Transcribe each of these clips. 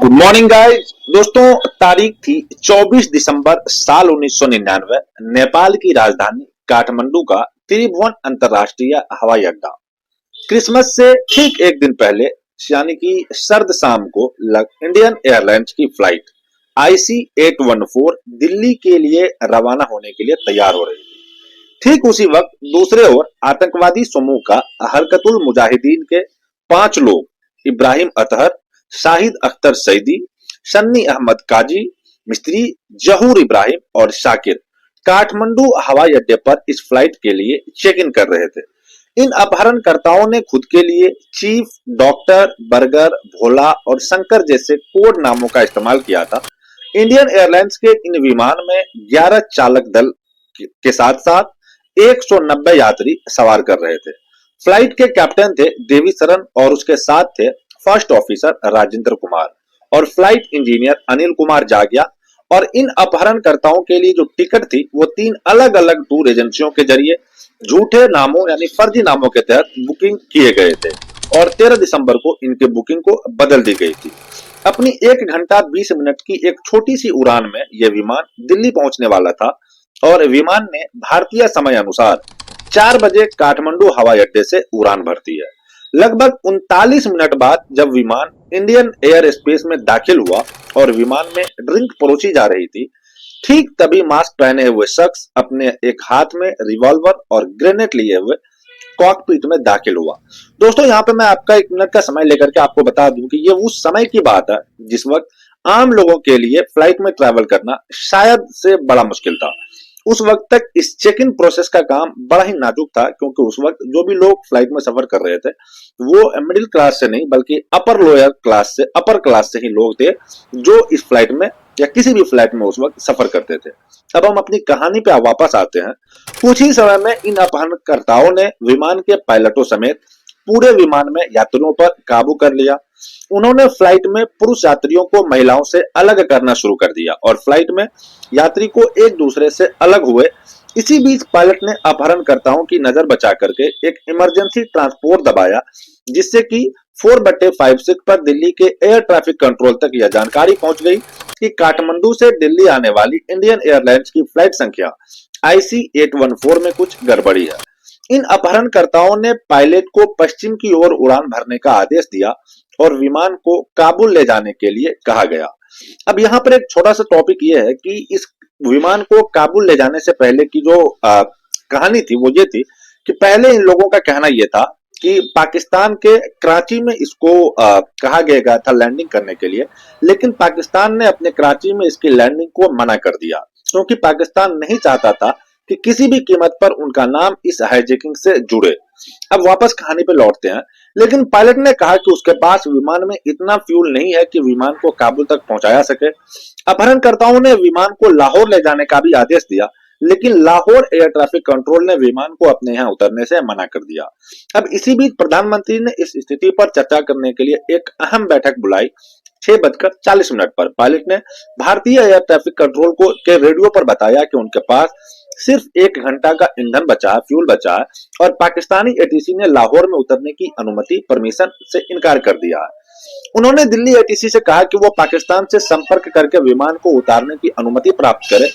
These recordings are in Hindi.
Good morning guys. दोस्तों, तारीख थी 24 दिसंबर साल 1999। नेपाल की राजधानी काठमांडू का त्रिभुवन अंतरराष्ट्रीय हवाई अड्डा क्रिसमस से ठीक एक दिन पहले यानी कि सर्द शाम को इंडियन एयरलाइंस की फ्लाइट IC 814 दिल्ली के लिए रवाना होने के लिए तैयार हो रही थी। ठीक उसी वक्त दूसरे ओर आतंकवादी समूह का हरकतुल मुजाहिदीन के 5 लोग इब्राहिम अतहर, शाहिद अख्तर सईदी, सन्नी अहमद काजी मिस्त्री, जहूर इब्राहिम और शाकिर काठमांडू हवाई अड्डे पर इस फ्लाइट के लिए चेक इन कर रहे थे। इन अपहरणकर्ताओं ने खुद के लिए चीफ, डॉक्टर, बर्गर, भोला और शंकर जैसे कोड नामों का इस्तेमाल किया था। इंडियन एयरलाइंस के इन विमान में 11 चालक दल के साथ साथ 190 यात्री सवार कर रहे थे। फ्लाइट के कैप्टन थे देवी सरन और उसके साथ थे फर्स्ट ऑफिसर राजेंद्र कुमार और फ्लाइट इंजीनियर अनिल कुमार जागिया। और इन अपहरणकर्ताओं के लिए जो टिकट थी वो 3 अलग अलग टूर एजेंसियों के जरिए झूठे नामों यानी फर्जी नामों के तहत बुकिंग किए गए थे और 13 दिसंबर को इनके बुकिंग को बदल दी गई थी। अपनी 1 घंटा 20 मिनट की एक छोटी सी उड़ान में यह विमान दिल्ली पहुंचने वाला था और विमान ने भारतीय समय अनुसार 4 बजे काठमांडू हवाई अड्डे से उड़ान भरती है। लगभग 39 मिनट बाद जब विमान इंडियन एयर स्पेस में दाखिल हुआ और विमान में ड्रिंक परोसी जा रही थी, ठीक तभी मास्क पहने हुए शख्स अपने एक हाथ में रिवॉल्वर और ग्रेनेड लिए हुए कॉकपिट में दाखिल हुआ। दोस्तों, यहाँ पे मैं आपका 1 मिनट का समय लेकर के आपको बता दूं कि ये उस समय की बात है जिस वक्त आम लोगों के लिए फ्लाइट में ट्रैवल करना शायद से बड़ा मुश्किल था। उस वक्त तक इस चेक इन प्रोसेस का काम बड़ा ही नाजुक था, क्योंकि उस वक्त जो भी लोग फ्लाइट में सफर कर रहे थे वो मिडिल क्लास से नहीं बल्कि अपर लोअर क्लास से अपर क्लास से ही लोग थे जो इस फ्लाइट में या किसी भी फ्लाइट में उस वक्त सफर करते थे। अब हम अपनी कहानी पे वापस आते हैं। कुछ ही समय में इन अपहरणकर्ताओं ने विमान के पायलटों समेत पूरे विमान में यात्रियों पर काबू कर लिया। उन्होंने फ्लाइट में पुरुष यात्रियों को महिलाओं से अलग करना शुरू कर दिया और फ्लाइट में यात्री को एक दूसरे से अलग हुए। इसी बीच पायलट ने अपहरणकर्ताओं की नजर बचा करके एक इमरजेंसी ट्रांसपोर्ट दबाया, जिससे कि 4/56 पर दिल्ली के एयर ट्रैफिक कंट्रोल तक यह जानकारी पहुंच गई कि काठमांडू से दिल्ली आने वाली इंडियन एयरलाइंस की फ्लाइट संख्या IC 814 में कुछ गड़बड़ी है। इन अपहरणकर्ताओं ने पायलट को पश्चिम की ओर उड़ान भरने का आदेश दिया और विमान को काबुल ले जाने के लिए कहा गया। अब यहाँ पर एक छोटा सा टॉपिक ये है कि इस विमान को काबुल ले जाने से पहले की जो कहानी थी वो ये थी कि पहले इन लोगों का कहना ये था कि पाकिस्तान के कराची में इसको कहा गया था लैंडिंग करने के लिए, लेकिन पाकिस्तान ने अपने कराची में इसकी लैंडिंग को मना कर दिया, क्योंकि पाकिस्तान नहीं चाहता था कि किसी भी कीमत पर उनका नाम इस हाईजैकिंग से जुड़े। अब वापस कहानी पे लौटते हैं। लेकिन पायलट ने कहा कि उसके पास विमान में इतना फ्यूल नहीं है कि विमान को काबुल तक पहुंचाया सके। अपहरणकर्ताओं ने विमान को लाहौर ले जाने का भी आदेश दिया, लेकिन लाहौर एयर ट्रैफिक कंट्रोल ने विमान को अपने यहाँ उतरने से मना कर दिया। अब इसी बीच प्रधानमंत्री ने इस स्थिति पर चर्चा करने के लिए एक अहम बैठक बुलाई। 6:40 पर पायलट ने भारतीय एयर ट्रैफिक कंट्रोल को के रेडियो पर बताया कि उनके पास सिर्फ 1 घंटा का ईंधन बचा है, फ्यूल बचा है और पाकिस्तानी ATC ने लाहौर में उतरने की अनुमति परमिशन से इनकार कर दिया है। उन्होंने दिल्ली ATC से कहा कि वो पाकिस्तान से संपर्क करके विमान को उतारने की अनुमति प्राप्त करे,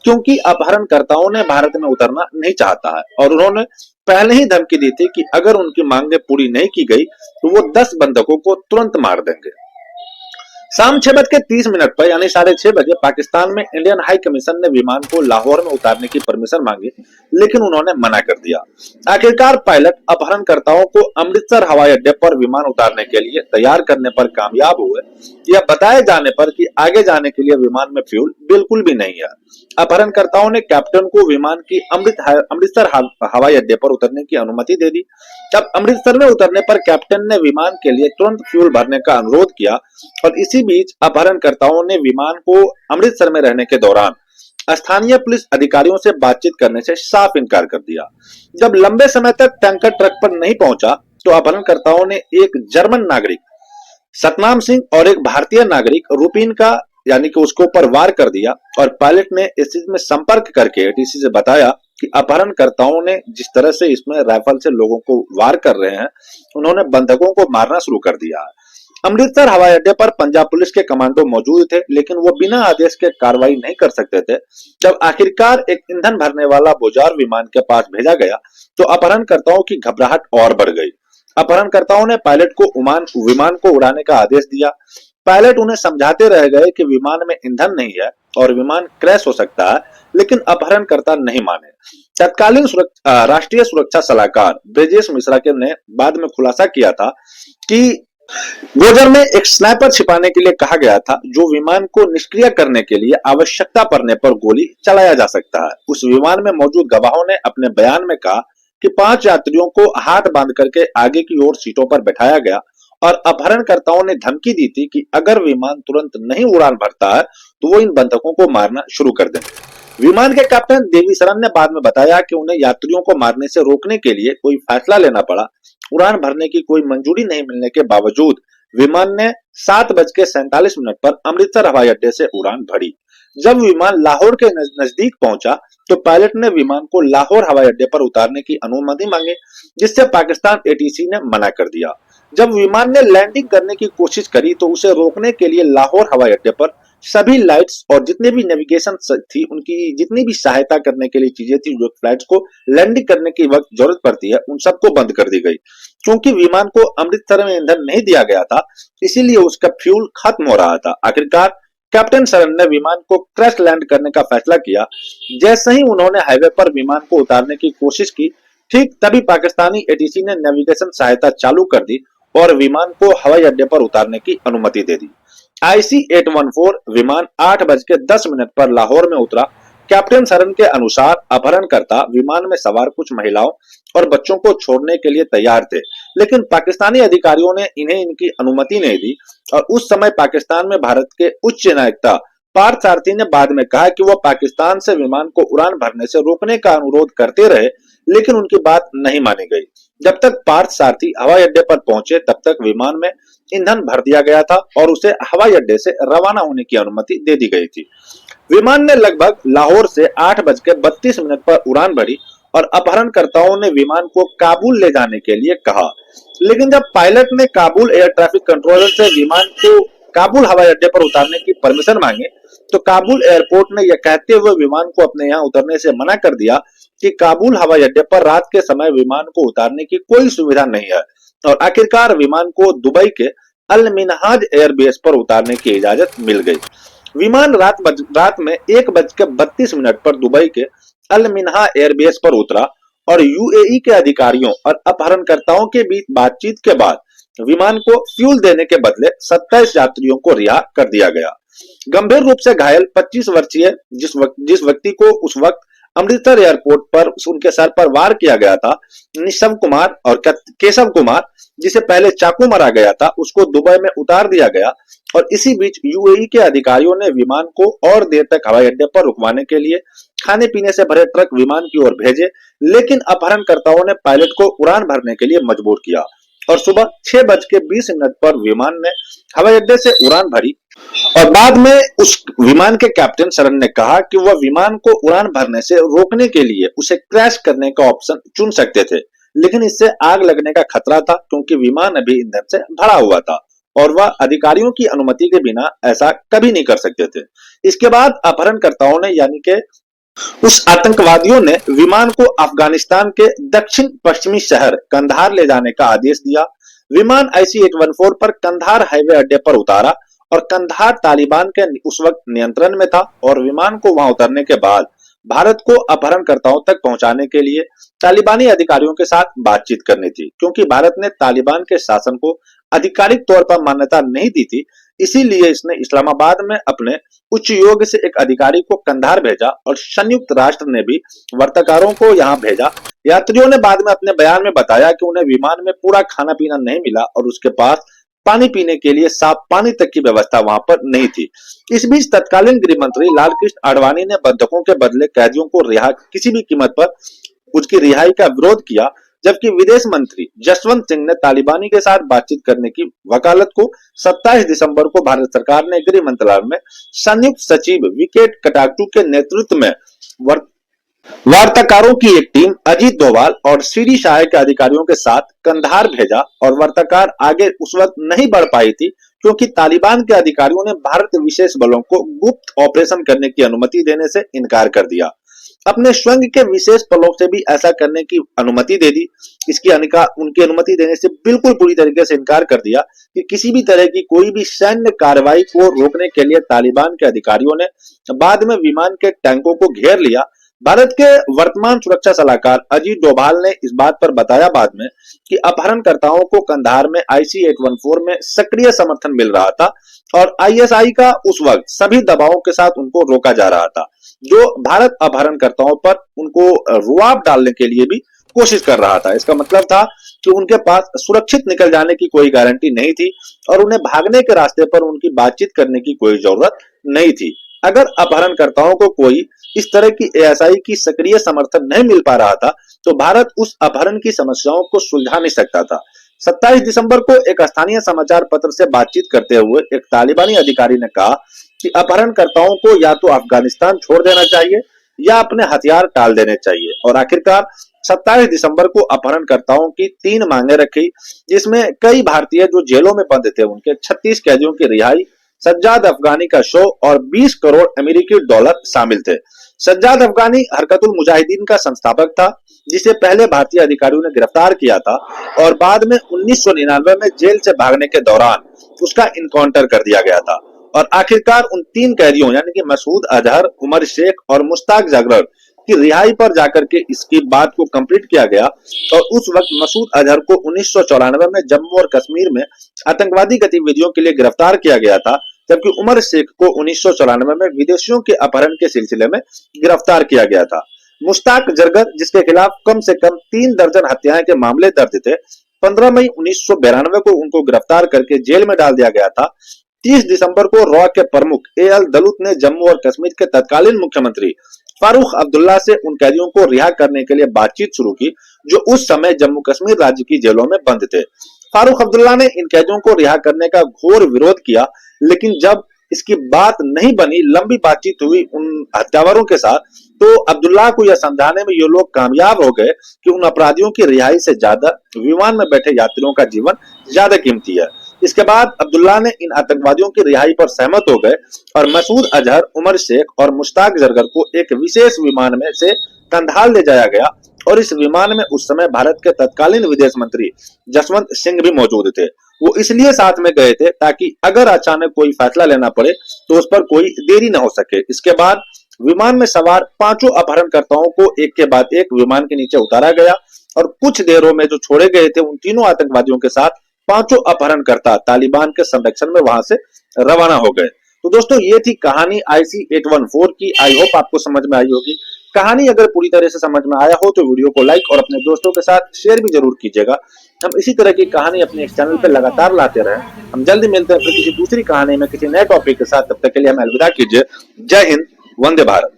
क्योंकि अपहरणकर्ताओं ने भारत में उतरना नहीं चाहता है और उन्होंने पहले ही धमकी दी थी कि अगर उनकी मांगें पूरी नहीं की गई तो वो 10 बंधकों को तुरंत मार देंगे। शाम 6:30 पर यानी 6:30 बजे पाकिस्तान में इंडियन हाई कमीशन ने विमान को लाहौर में उतारने की परमिशन मांगी, लेकिन उन्होंने मना कर दिया। आखिरकार पायलट अपहरणकर्ताओं को अमृतसर हवाई अड्डे पर विमान उतारने के लिए तैयार करने पर कामयाब हुए, यह बताए जाने पर कि आगे जाने के लिए विमान में फ्यूल बिल्कुल भी नहीं है। अपहरणकर्ताओं ने कैप्टन को विमान की अमृतसर हवाई अड्डे पर उतरने की अनुमति दे दी। जब अमृतसर में उतरने पर कैप्टन ने विमान के लिए तुरंत फ्यूल भरने का अनुरोध किया और इसी बीच अपहरणकर्ताओं ने विमान को अमृतसर में रहने के दौरान स्थानीय पुलिस अधिकारियों से बातचीत करने से साफ इनकार कर दिया। जब लंबे समय तक टैंकर ट्रक पर नहीं पहुंचा तो अपहरणकर्ताओं ने एक जर्मन नागरिक सतनाम सिंह और एक भारतीय नागरिक रुपीन का यानी कि उसके ऊपर वार कर दिया और पायलट ने इस चीज में संपर्क करके ATC से बताया कि अपहरणकर्ताओं ने जिस तरह से इसमें राइफल से लोगों को वार कर रहे हैं, उन्होंने बंधकों को मारना शुरू कर दिया है। अमृतसर हवाई अड्डे पर पंजाब पुलिस के कमांडो मौजूद थे, लेकिन वो बिना आदेश के कार्रवाई नहीं कर सकते थे। जब आखिरकार एक ईंधन भरने वाला बोजार विमान के पास भेजा गया, तो अपहरणकर्ताओं की घबराहट और बढ़ गई। अपहरणकर्ताओं ने पायलट को विमान को उड़ाने का आदेश दिया। पायलट उन्हें समझाते रह गए कि विमान में ईंधन नहीं है और विमान क्रैश हो सकता है, लेकिन अपहरणकर्ता नहीं माने। तत्कालीन राष्ट्रीय सुरक्षा सलाहकार ब्रजेश मिश्रा के ने बाद में खुलासा किया था कि गोजर में एक स्नाइपर छिपाने के लिए कहा गया था, जो विमान को निष्क्रिय करने के लिए आवश्यकता पड़ने पर गोली चलाया जा सकता है। उस विमान में मौजूद गवाहों ने अपने बयान में कहा कि 5 यात्रियों को हाथ बांध करके आगे की ओर सीटों पर बैठाया गया और अपहरणकर्ताओं ने धमकी दी थी कि अगर विमान तुरंत नहीं उड़ान भरता है तो वो इन बंधकों को मारना शुरू कर देंगे। विमान के कैप्टन देवी सरन ने बाद में बताया कि उन्हें यात्रियों को मारने से रोकने के लिए कोई फैसला लेना पड़ा। उड़ान भरने की कोई मंजूरी नहीं मिलने के बावजूद विमान ने 7:47 पर अमृतसर हवाई अड्डे से उड़ान भरी। जब विमान लाहौर के नजदीक पहुंचा तो पायलट ने विमान को लाहौर हवाई अड्डे पर उतारने की अनुमति मांगी, जिससे पाकिस्तान एटीसी ने मना कर दिया। जब विमान ने लैंडिंग करने की कोशिश करी तो उसे रोकने के लिए लाहौर हवाई अड्डे पर सभी लाइट्स और जितने भी नेविगेशन थी, उनकी जितनी भी सहायता करने के लिए चीजें थी, जो फ्लाइट्स को लैंडिंग करने की वक्त जरूरत पड़ती है, उन सबको बंद कर दी गई। क्योंकि विमान को अमृतसर में ईंधन नहीं दिया गया था, इसीलिए उसका फ्यूल खत्म हो रहा था। आखिरकार कैप्टन सरन ने विमान को क्रैश लैंड करने का फैसला किया। जैसे ही उन्होंने हाईवे पर विमान को उतारने की कोशिश की, ठीक तभी पाकिस्तानी एटीसी ने नेविगेशन सहायता चालू कर दी और विमान को हवाई अड्डे पर उतारने की अनुमति दे दी। IC-814 विमान 8:10 पर लाहौर में उतरा। कैप्टन सरन के अनुसार अपहरणकर्ता विमान में सवार कुछ महिलाओं और बच्चों को छोड़ने के लिए तैयार थे, लेकिन पाकिस्तानी अधिकारियों ने इन्हें इनकी अनुमति नहीं दी और उस समय पाकिस्तान में भारत के उच्च नायकता पार्थ सारथी ने बाद में कहा कि वह पाकिस्तान से विमान को उड़ान भरने से रोकने का अनुरोध करते रहे, लेकिन उनकी बात नहीं मानी गई। जब तक पार्थ सारथी हवाई अड्डे पर पहुंचे, तब तक विमान में ईंधन भर दिया गया था और उसे हवाई अड्डे से रवाना होने की अनुमति दे दी गई थी। विमान ने लगभग लाहौर से 8:32 पर उड़ान भरी और अपहरणकर्ताओं ने विमान को काबुल ले जाने के लिए कहा। लेकिन जब पायलट ने काबुल एयर ट्रैफिक कंट्रोलर से विमान को काबुल हवाई अड्डे पर उतारने की परमिशन मांगी, तो काबुल एयरपोर्ट ने यह कहते हुए विमान को अपने यहाँ उतरने से मना कर दिया कि काबुल हवाई अड्डे पर रात के समय विमान को उतारने की कोई सुविधा नहीं है और आखिरकार विमान को दुबई के अल मिनहाज एयरबेस पर उतारने की इजाजत मिल गई। विमान रात में 1:32 पर दुबई के अल मिनहा एयरबेस पर उतरा और यूएई के अधिकारियों और अपहरणकर्ताओं के बीच बातचीत के बाद विमान को फ्यूल देने के बदले 27 यात्रियों को रिहा कर दिया गया। गंभीर रूप से घायल 25 वर्षीय जिस व्यक्ति को उस वक्त अमृतसर एयरपोर्ट पर उनके सर पर वार किया गया था, निशव कुमार और केशव कुमार, जिसे पहले चाकू मारा गया था, उसको दुबई में उतार दिया गया और इसी बीच यूएई के अधिकारियों ने विमान को और देर तक हवाई अड्डे पर रुकवाने के लिए खाने पीने से भरे ट्रक विमान की ओर भेजे, लेकिन अपहरणकर्ताओं ने पायलट को उड़ान भरने के लिए मजबूर किया और सुबह 6:20 पर विमान ने हवाई अड्डे से उड़ान भरी और बाद में उस विमान के कैप्टन सरन ने कहा कि वह विमान को उड़ान भरने से रोकने के लिए उसे क्रैश करने का ऑप्शन चुन सकते थे, लेकिन इससे आग लगने का खतरा था क्योंकि विमान अभी ईंधन से भरा हुआ था और वह अधिकारियों की अनुमति के बिना ऐसा कभी नहीं कर सकते थे। इसके बाद अपहरणकर्ताओं ने यानी कि उस आतंकवादियों ने विमान को अफगानिस्तान के दक्षिण पश्चिमी शहर कंधार ले जाने का आदेश दिया। विमान IC-814 पर कंधार हाईवे अड्डे पर उतारा और कंधार तालिबान के उस वक्त नियंत्रण में था और विमान को वहां उतरने के बाद भारत को अपहरणकर्ताओं तक पहुंचाने के लिए तालिबानी अधिकारियों के साथ बातचीत करनी थी। क्योंकि भारत ने तालिबान के शासन को आधिकारिक तौर पर मान्यता नहीं दी थी, इसीलिए इसने इस्लामाबाद में अपने उच्च योग से एक अधिकारी को कंधार भेजा और संयुक्त राष्ट्र ने भी वार्ताकारों को यहां भेजा। यात्रियों ने बाद में अपने बयान में बताया कि उन्हें विमान में पूरा खाना पीना नहीं मिला और उसके पास पानी पीने के लिए साफ पानी तक की व्यवस्था वहां पर नहीं थी। इस बीच तत्कालीन गृह मंत्री लालकृष्ण आडवाणी ने बंधकों के बदले कैदियों को रिहा किसी भी कीमत पर उसकी रिहाई का विरोध किया, जबकि विदेश मंत्री जसवंत सिंह ने तालिबानी के साथ बातचीत करने की वकालत को 27 दिसंबर को भारत सरकार ने गृह मंत्रालय में संयुक्त सचिव विकेट कटाकटू के नेतृत्व में वार्ताकारों की एक टीम अजीत डोभाल और सीडी शाह के अधिकारियों के साथ कंधार भेजा और वार्ताकार आगे उस वक्त नहीं बढ़ पाई थी क्योंकि तालिबान के अधिकारियों ने भारत विशेष बलों को गुप्त ऑपरेशन करने की अनुमति देने से इनकार कर दिया। अपने स्वयं के विशेष बलों से भी ऐसा करने की अनुमति दे दी। उनकी अनुमति देने से बिल्कुल पूरी तरीके से इनकार कर दिया कि किसी भी तरह की कोई भी सैन्य कार्रवाई को रोकने के लिए तालिबान के अधिकारियों ने बाद में विमान के टैंकों को घेर लिया। भारत के वर्तमान सुरक्षा सलाहकार अजीत डोभाल ने इस बात पर बताया बाद में कि अपहरणकर्ताओं को कंधार में IC-814 में सक्रिय समर्थन मिल रहा था और ISI का उस वक्त सभी दबावों के साथ उनको रोका जा रहा था, जो भारत अपहरणकर्ताओं पर उनको रुआब डालने के लिए भी कोशिश कर रहा था। इसका मतलब था कि उनके पास सुरक्षित निकल जाने की कोई गारंटी नहीं थी और उन्हें भागने के रास्ते पर उनकी बातचीत करने की कोई जरूरत नहीं थी। अगर अपहरणकर्ताओं को कोई इस तरह की ASI की सक्रिय समर्थन नहीं मिल पा रहा था तो भारत उस अपहरण की समस्याओं को सुलझा नहीं सकता था। 27 दिसंबर को एक स्थानीय समाचार पत्र से बातचीत करते हुए एक तालिबानी अधिकारी ने कहा कि अपहरणकर्ताओं को या तो अफगानिस्तान छोड़ देना चाहिए या अपने हथियार टाल देने चाहिए। और आखिरकार 27 दिसंबर को अपहरणकर्ताओं की 3 मांगे रखी, जिसमें कई भारतीय जो जेलों में बंद थे उनके 36 कैदियों की रिहाई, सज्जाद अफगानी का शो और 20 करोड़ अमेरिकी डॉलर शामिल थे। सज्जाद अफगानी हरकतुल मुजाहिदीन का संस्थापक था, जिसे पहले भारतीय अधिकारियों ने गिरफ्तार किया था और बाद में 1999 में जेल से भागने के दौरान उसका इनकाउंटर कर दिया गया था। और आखिरकार उन 3 कैदियों यानी कि मसूद अजहर, उमर शेख और मुश्ताक जरगर की रिहाई पर जाकर के इसकी बात को कंप्लीट किया गया। और उस वक्त मसूद अजहर को 1994 में जम्मू और कश्मीर में आतंकवादी गतिविधियों के लिए गिरफ्तार किया गया था, जबकि उमर शेख को 1994 में विदेशियों के अपहरण के सिलसिले में गिरफ्तार किया गया था। मुश्ताक जरगर, जिसके खिलाफ कम से कम 3 दर्जन हत्याएं के मामले दर्ज थे, 15 मई 1992 को उनको गिरफ्तार करके जेल में डाल दिया गया था। 30 दिसंबर को रॉ के प्रमुख AL दलूत ने जम्मू और कश्मीर के तत्कालीन मुख्यमंत्री फारूक अब्दुल्ला से उन कैदियों को रिहा करने के लिए बातचीत शुरू की जो उस समय जम्मू कश्मीर राज्य की जेलों में बंद थे। फारूक अब्दुल्ला ने इन कैदियों को रिहा करने का घोर विरोध किया, लेकिन जब इसकी बात नहीं बनी, लंबी बातचीत हुई उन हत्यावरों के साथ, तो अब्दुल्ला को यह समझाने में ये लोग कामयाब हो गए कि उन अपराधियों की रिहाई से ज्यादा विमान में बैठे यात्रियों का जीवन ज्यादा कीमती है। इसके बाद अब्दुल्ला ने इन आतंकवादियों की रिहाई पर सहमत हो गए और मसूद अजहर, उमर शेख और मुश्ताक जरगर को एक विशेष विमान में से कंधार ले जाया गया। और इस विमान में उस समय भारत के तत्कालीन विदेश मंत्री जसवंत सिंह भी मौजूद थे। वो इसलिए साथ में गए थे ताकि अगर अचानक कोई फैसला लेना पड़े तो उस पर कोई देरी न हो सके। इसके बाद विमान में सवार 5 अपहरणकर्ताओं को एक के बाद एक विमान के नीचे उतारा गया और कुछ देरों में जो छोड़े गए थे उन तीनों आतंकवादियों के साथ 5 अपहरणकर्ता तालिबान के संरक्षण में वहां से रवाना हो गए। तो दोस्तों, ये थी कहानी IC-814 की। आई होप आपको समझ में आई होगी। कहानी अगर पूरी तरह से समझ में आया हो तो वीडियो को लाइक और अपने दोस्तों के साथ शेयर भी जरूर कीजिएगा। हम इसी तरह की कहानी अपने इस चैनल पर लगातार लाते रहें। हम जल्दी मिलते हैं फिर किसी दूसरी कहानी में किसी नए टॉपिक के साथ। तब तक के लिए हमें अलविदा कीजिए। जय हिंद, वंदे भारत।